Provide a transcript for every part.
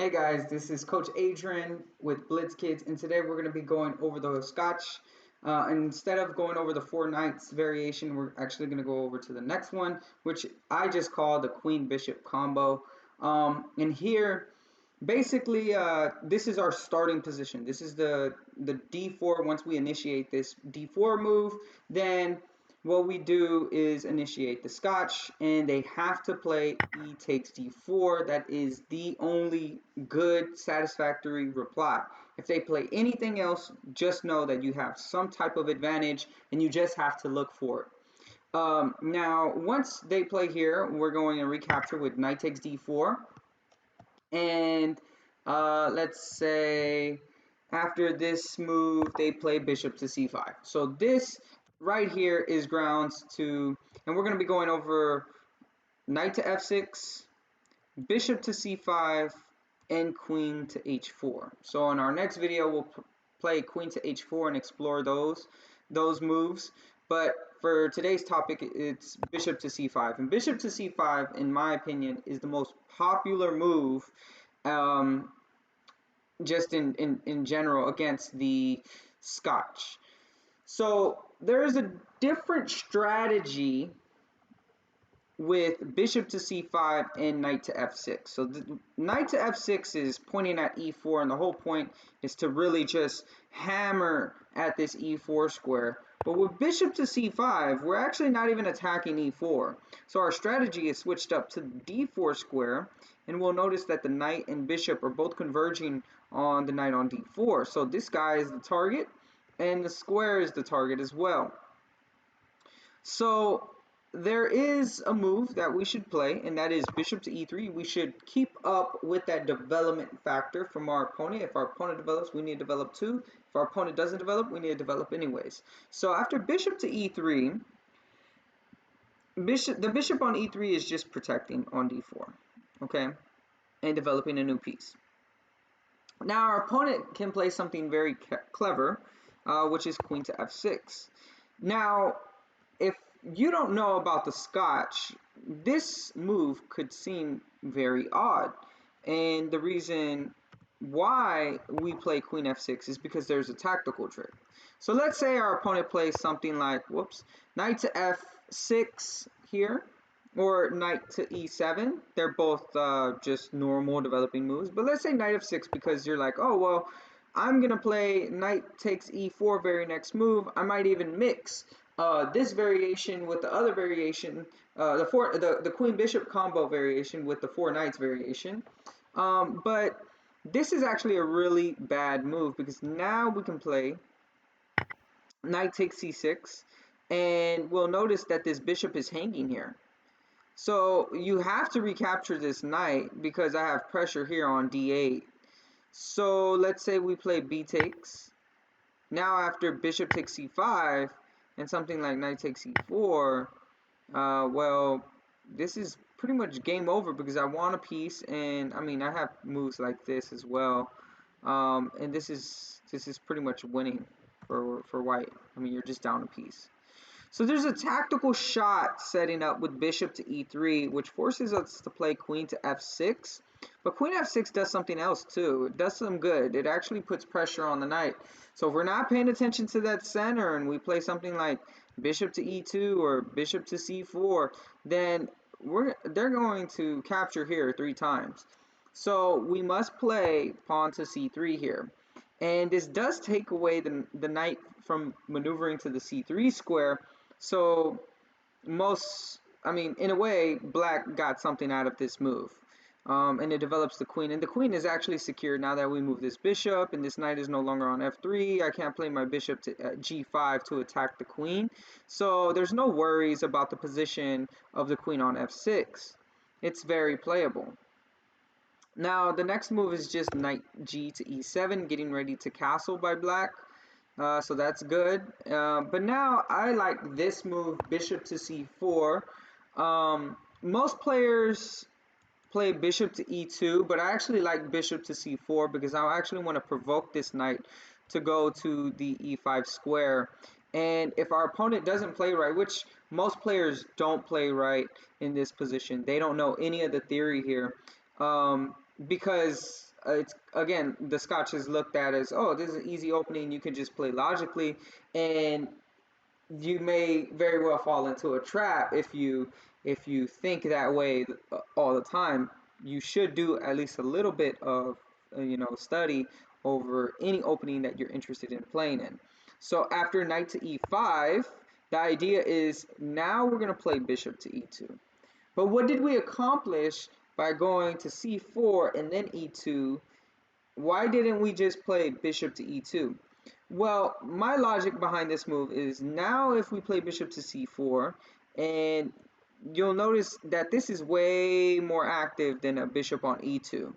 Hey guys, this is Coach Adrian with Blitz Kids, and today we're going to be going over the Scotch. And instead of going over the four knights variation, we're actually going to go over to the next one, which I just call the Queen Bishop combo. And here, basically, this is our starting position. This is the D4. Once we initiate this D4 move, then what we do is initiate the Scotch, and they have to play E takes D4. That is the only good, satisfactory reply. If they play anything else, just know that you have some type of advantage, and you just have to look for it. Now, once they play here, we're going to recapture with Knight takes D4, and let's say after this move, they play Bishop to C5. So this right here is grounds to, and we're going to be going over Knight to F6, Bishop to C5, and Queen to H4. So in our next video, we'll play Queen to H4 and explore those moves. But for today's topic, it's Bishop to C5. And Bishop to C5, in my opinion, is the most popular move just in general against the Scotch. So there's a different strategy with Bishop to C5 and Knight to F6. So the Knight to F6 is pointing at E4, and the whole point is to really just hammer at this E4 square. But with Bishop to C5, we're actually not even attacking E4. So our strategy is switched up to the D4 square, and we'll notice that the Knight and Bishop are both converging on the Knight on D4. So this guy is the target, and the square is the target as well. So there is a move that we should play, and that is Bishop to E3. We should keep up with that development factor from our opponent. If our opponent develops, we need to develop too. If our opponent doesn't develop, we need to develop anyways. So after Bishop to E3, the Bishop on E3 is just protecting on D4, okay, and developing a new piece. Now our opponent can play something very clever, which is Queen to F6. Now, if you don't know about the Scotch, this move could seem very odd. And the reason why we play Queen F6 is because there's a tactical trick. So let's say our opponent plays something like, Knight to F6 here, or Knight to E7. They're both just normal developing moves. But let's say Knight F6 because you're like, oh, well, I'm going to play Knight takes E4 very next move. I might even mix this variation with the other variation, the Queen Bishop combo variation with the four Knights variation. But this is actually a really bad move because now we can play Knight takes C6, and we'll notice that this Bishop is hanging here. So you have to recapture this Knight because I have pressure here on D8. So let's say we play B takes. Now after Bishop takes C5 and something like Knight takes E4, well, this is pretty much game over because I want a piece, and I mean I have moves like this as well, and this is pretty much winning for white. I mean, you're just down a piece. So there's a tactical shot setting up with Bishop to E3, which forces us to play Queen to F6. But Queen F6 does something else too. It does some good. It actually puts pressure on the knight. So if we're not paying attention to that center and we play something like Bishop to E2 or Bishop to C4, then they're going to capture here 3 times. So we must play pawn to C3 here. And this does take away the knight from maneuvering to the C3 square. So in a way, black got something out of this move. And it develops the queen. And the queen is actually secure now that we move this bishop, and this knight is no longer on F3. I can't play my bishop to G5 to attack the queen. So there's no worries about the position of the queen on F6. It's very playable. Now, the next move is just Knight G to E7, getting ready to castle by black. So that's good. But now I like this move, Bishop to C4. Most players play Bishop to E2, but I actually like Bishop to C4 because I actually want to provoke this knight to go to the E5 square. And if our opponent doesn't play right, which most players don't play right in this position, they don't know any of the theory here. Because it's again, the Scotch is looked at as, oh, this is an easy opening, you can just play logically, and you may very well fall into a trap if you think that way all the time. You should do at least a little bit of study over any opening that you're interested in playing in. So after knight to e5, the idea is now we're going to play bishop to e2. But what did we accomplish by going to c4 and then e2? Why didn't we just play bishop to e2? Well, my logic behind this move is now if we play bishop to c4, and you'll notice that this is way more active than a bishop on e2.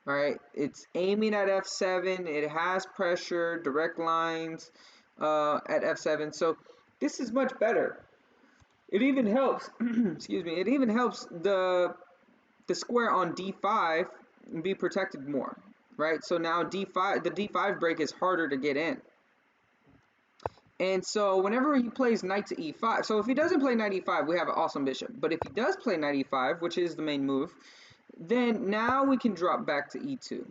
All right, it's aiming at f7, it has pressure, direct lines at f7, so this is much better. It even helps, excuse me, it even helps the square on d5 be protected more, right? So now d5, the d5 break is harder to get in. And so whenever he plays knight to e5, so if he doesn't play knight e5, we have an awesome bishop. But if he does play knight e5, which is the main move, then now we can drop back to e2.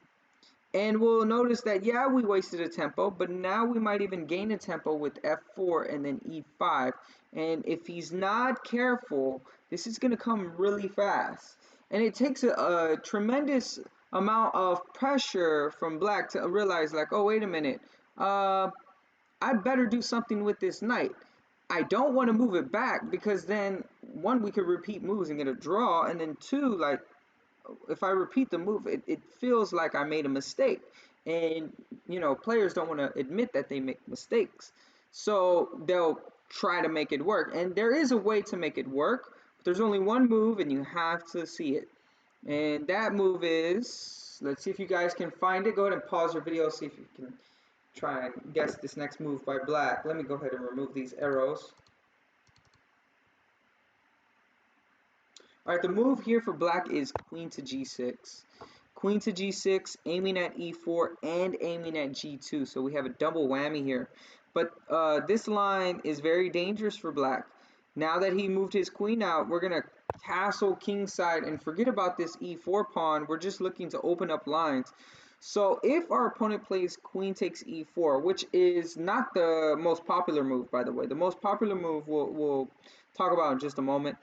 And we'll notice that, yeah, we wasted a tempo, but now we might even gain a tempo with f4 and then e5. And if he's not careful, this is going to come really fast. And it takes a tremendous amount of pressure from black to realize, like, oh, wait a minute. I better do something with this knight. I don't want to move it back because then, one, we could repeat moves and get a draw, and then two, like, if I repeat the move, it feels like I made a mistake. And, players don't want to admit that they make mistakes. So they'll try to make it work. And there is a way to make it work, but there's only one move and you have to see it. And that move is, let's see if you guys can find it. Go ahead and pause your video, see if you can try and guess this next move by black. Let me go ahead and remove these arrows. All right, the move here for black is queen to g6. Queen to g6, aiming at e4 and aiming at g2. So we have a double whammy here. But this line is very dangerous for black. Now that he moved his queen out, we're going to castle kingside and forget about this e4 pawn. We're just looking to open up lines. So if our opponent plays queen takes e4, which is not the most popular move, by the way. The most popular move we'll talk about in just a moment.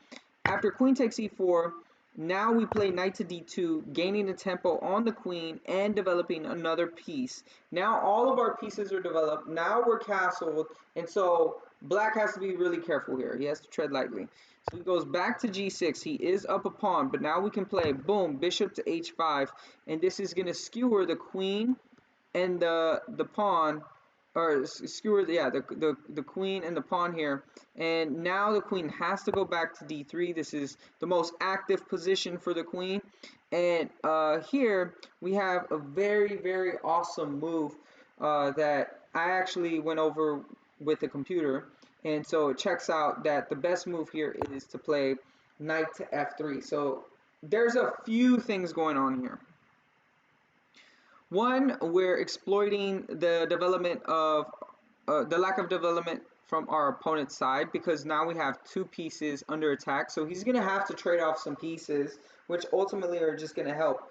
After queen takes e4, now we play knight to d2, gaining the tempo on the queen and developing another piece. Now all of our pieces are developed. Now we're castled, and so black has to be really careful here. He has to tread lightly. So he goes back to g6. He is up a pawn, but now we can play, boom, bishop to h5, and this is going to skewer the queen and the pawn, or skewer, yeah, the queen and the pawn here. And now the queen has to go back to d3. This is the most active position for the queen. And here we have a very, very awesome move that I actually went over with the computer. And so it checks out that the best move here is to play knight to f3. So there's a few things going on here. One, we're exploiting the development of the lack of development from our opponent's side, because now we have two pieces under attack. So he's going to have to trade off some pieces, which ultimately are just going to help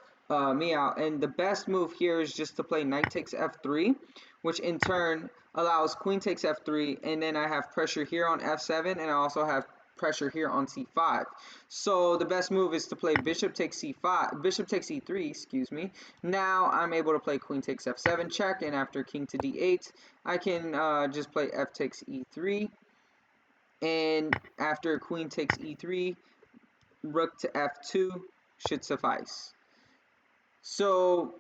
me out. And the best move here is just to play knight takes f3, which in turn allows queen takes f3, and then I have pressure here on f7, and I also have pressure here on c5. So the best move is to play bishop takes c5, bishop takes e3, excuse me. Now I'm able to play queen takes f7 check, and after king to d8, I can just play f takes e3, and after queen takes e3, rook to f2 should suffice. So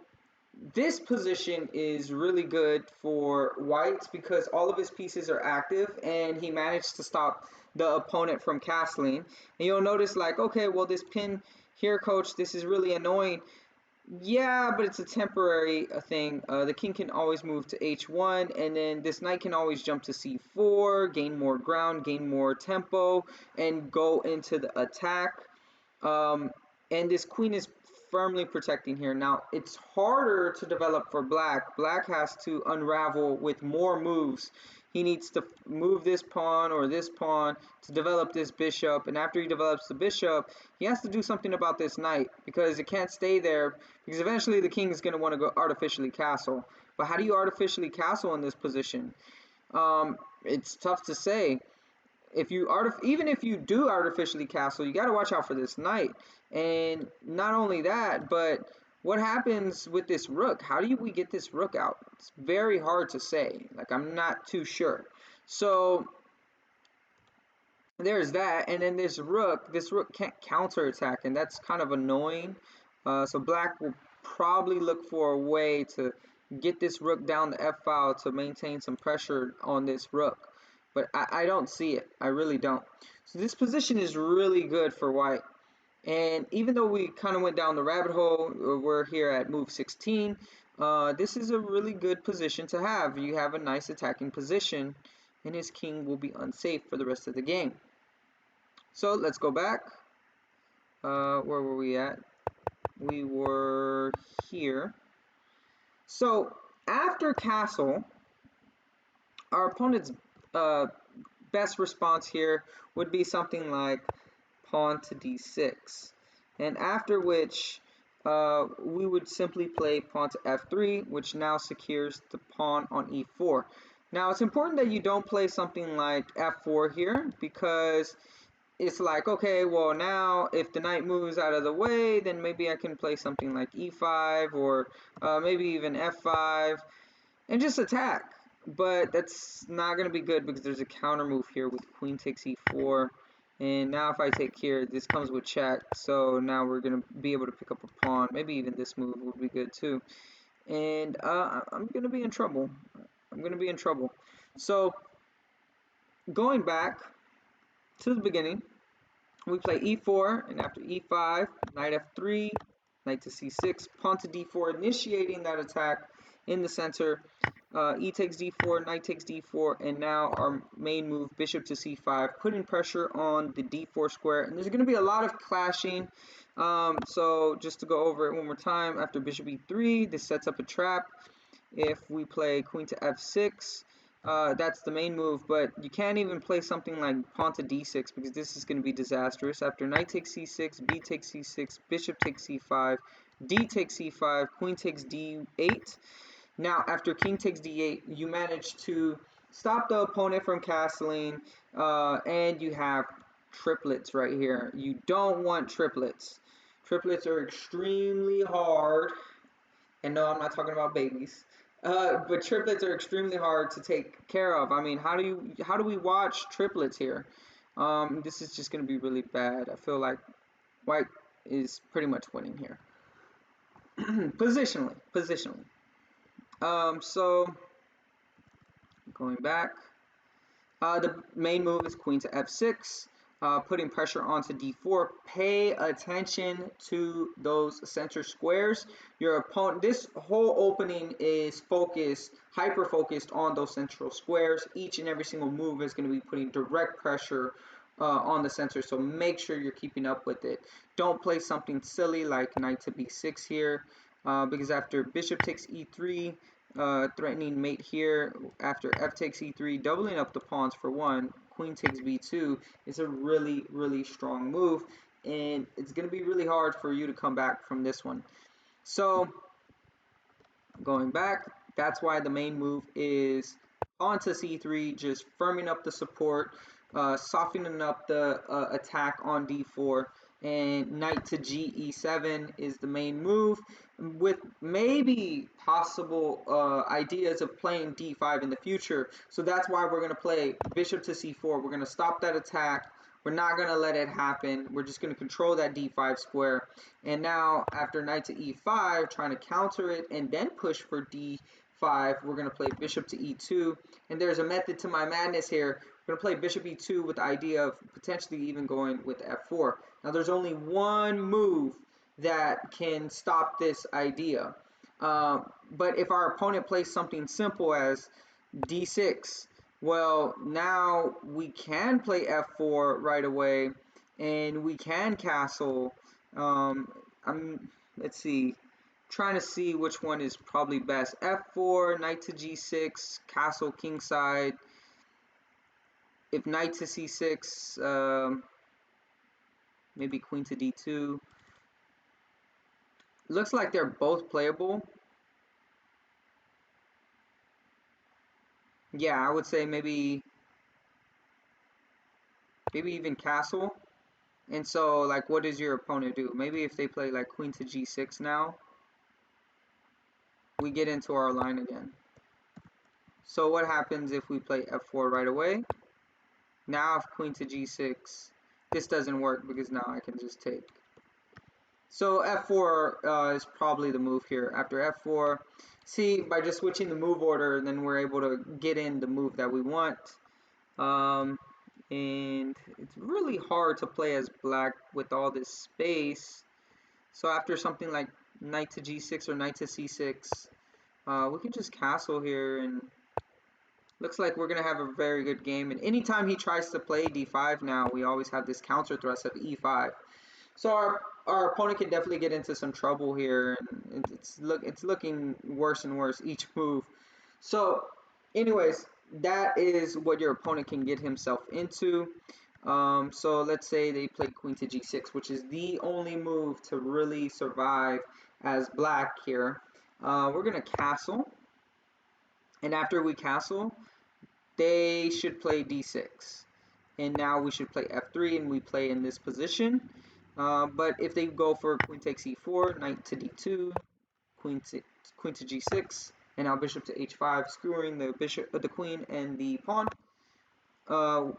this position is really good for whites because all of his pieces are active and he managed to stop the opponent from castling. And you'll notice, like, okay, well, this pin here, coach, this is really annoying. Yeah, but it's a temporary thing. The king can always move to h1, and then this knight can always jump to c4, gain more ground, gain more tempo, and go into the attack. And this queen is firmly protecting here. Now, it's harder to develop for black. Black has to unravel with more moves he needs to move this pawn or this pawn to develop this bishop, and after he develops the bishop, he has to do something about this knight because it can't stay there, because eventually the king is going to want to go artificially castle. But how do you artificially castle in this position? It's tough to say. Even if you do artificially castle, you got to watch out for this knight. And not only that, but what happens with this rook? How do we get this rook out? It's very hard to say. Like, I'm not too sure. So there's that, and then this rook can't counterattack, and that's kind of annoying. So black will probably look for a way to get this rook down the f-file to maintain some pressure on this rook. But I don't see it. I really don't. So this position is really good for white. And even though we kind of went down the rabbit hole, we're here at move 16. This is a really good position to have. You have a nice attacking position, and his king will be unsafe for the rest of the game. So let's go back. Where were we at? We were here. So after castle, our opponent's best response here would be something like pawn to d6, and after which we would simply play pawn to f3, which now secures the pawn on e4. Now it's important that you don't play something like f4 here, because it's like, okay, well, now if the knight moves out of the way, then maybe I can play something like e5 or maybe even f5 and just attack. But that's not going to be good because there's a counter move here with queen takes e4. And now if I take here, this comes with check. So now we're going to be able to pick up a pawn. Maybe even this move would be good too. And I'm going to be in trouble. I'm going to be in trouble. So going back to the beginning, we play e4, and after e5, knight f3, knight to c6, pawn to d4, initiating that attack in the center. E takes d4, knight takes d4, and now our main move, bishop to c5, putting pressure on the d4 square. And there's going to be a lot of clashing. So just to go over it one more time, after bishop e3, this sets up a trap. If we play queen to f6, that's the main move, but you can't even play something like pawn to d6 because this is going to be disastrous. After knight takes c6, b takes c6, bishop takes c5, d takes c5, queen takes d8. Now, after king takes d8, you manage to stop the opponent from castling, and you have triplets right here. You don't want triplets. Triplets are extremely hard, and no, I'm not talking about babies. But triplets are extremely hard to take care of. I mean, how do we watch triplets here? This is just going to be really bad. I feel like white is pretty much winning here. Positionally. So going back, the main move is queen to f6, putting pressure onto d4. Pay attention to those center squares. Your opponent, this whole opening is hyper focused on those central squares. Each and every single move is going to be putting direct pressure on the center, so make sure you're keeping up with it. Don't play something silly like knight to b6 here, because after bishop takes e3, threatening mate here, after f takes e3, doubling up the pawns for one, queen takes b2 is a really, really strong move, and it's going to be really hard for you to come back from this one. So going back, that's why the main move is pawn to c3, just firming up the support, softening up the attack on d4, and knight to e7 is the main move, with maybe possible ideas of playing d5 in the future. So that's why we're going to play bishop to c4. We're going to stop that attack. We're not going to let it happen. We're just going to control that d5 square. And now after knight to e5, trying to counter it and then push for d5, we're going to play bishop to e2. And there's a method to my madness here. We're going to play bishop e2 with the idea of potentially even going with f4. Now there's only one move that can stop this idea. But if our opponent plays something simple as d6, well, now we can play f4 right away, and we can castle. Let's see, trying to see which one is probably best. f4, knight to g6, castle kingside. if knight to c6, maybe queen to d2. Looks like they're both playable. Yeah, I would say maybe even castle. And so, like, what does your opponent do? Maybe if they play like queen to g6 now, we get into our line again. So what happens if we play f4 right away? Now if queen to g6, this doesn't work because now I can just take. So f4 is probably the move here. After f4, see, by just switching the move order, then we're able to get in the move that we want. And it's really hard to play as black with all this space. So after something like knight to g6 or knight to c6, we can just castle here, and looks like we're going to have a very good game. And anytime he tries to play d5 now, we always have this counter thrust of e5. So our opponent can definitely get into some trouble here, and it's looking worse and worse each move. So anyways, that is what your opponent can get himself into. So let's say they play queen to g6, which is the only move to really survive as black here. We're going to castle, and after we castle, they should play d6. And now we should play f3, and we play in this position. But if they go for queen takes e4, knight to d2, queen to g6, and now bishop to h5, skewering the queen and the pawn.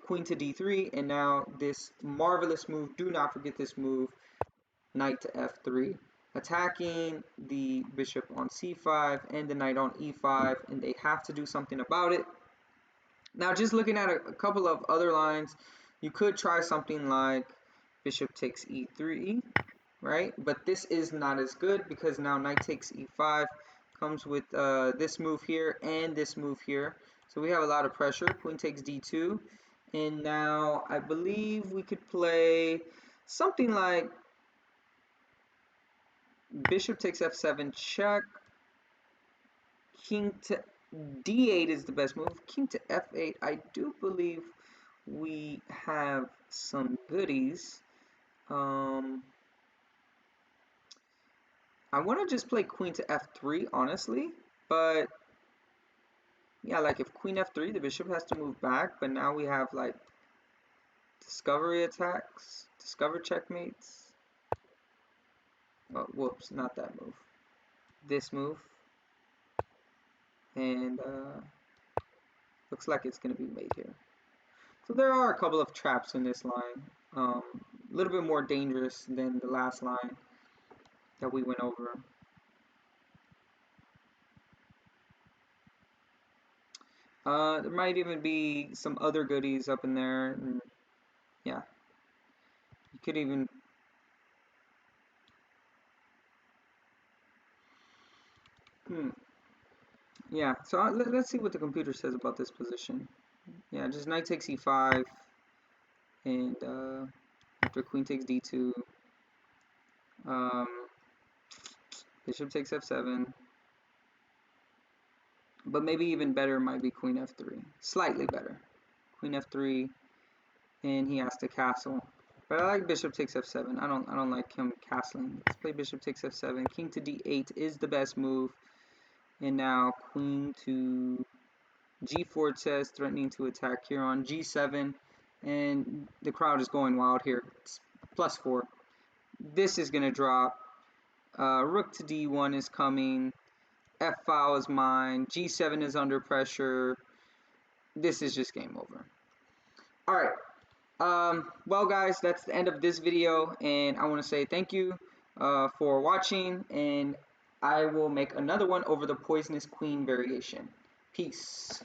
Queen to d3, and now this marvelous move. Do not forget this move. Knight to f3, attacking the bishop on c5 and the knight on e5, and they have to do something about it. Now, just looking at a couple of other lines, you could try something like bishop takes e3, right? But this is not as good because now knight takes e5 comes with this move here and this move here. So we have a lot of pressure. Queen takes d2. And now I believe we could play something like bishop takes f7 check. King to d8 is the best move. King to f8. I do believe we have some goodies. I want to just play queen to f3, honestly, but yeah, like if queen f3, the bishop has to move back, but now we have like discovery attacks, discover checkmates. Oh, whoops, not that move. This move. And looks like it's going to be made here. So there are a couple of traps in this line. A little bit more dangerous than the last line that we went over. There might even be some other goodies up in there. And yeah, you could even yeah, so let's see what the computer says about this position. Yeah, just knight takes e5, and after queen takes d2, bishop takes f7, but maybe even better might be queen f3, slightly better. Queen f3, and he has to castle. But I like bishop takes f7. I don't like him castling. Let's play bishop takes f7. King to d8 is the best move. And now queen to g4, it says, threatening to attack here on g7. And the crowd is going wild here. It's +4. This is going to drop. Rook to d1 is coming. F-file is mine. g7 is under pressure. This is just game over. Alright. Well guys, that's the end of this video, and I want to say thank you for watching, and I will make another one over the Poisonous Queen variation. Peace.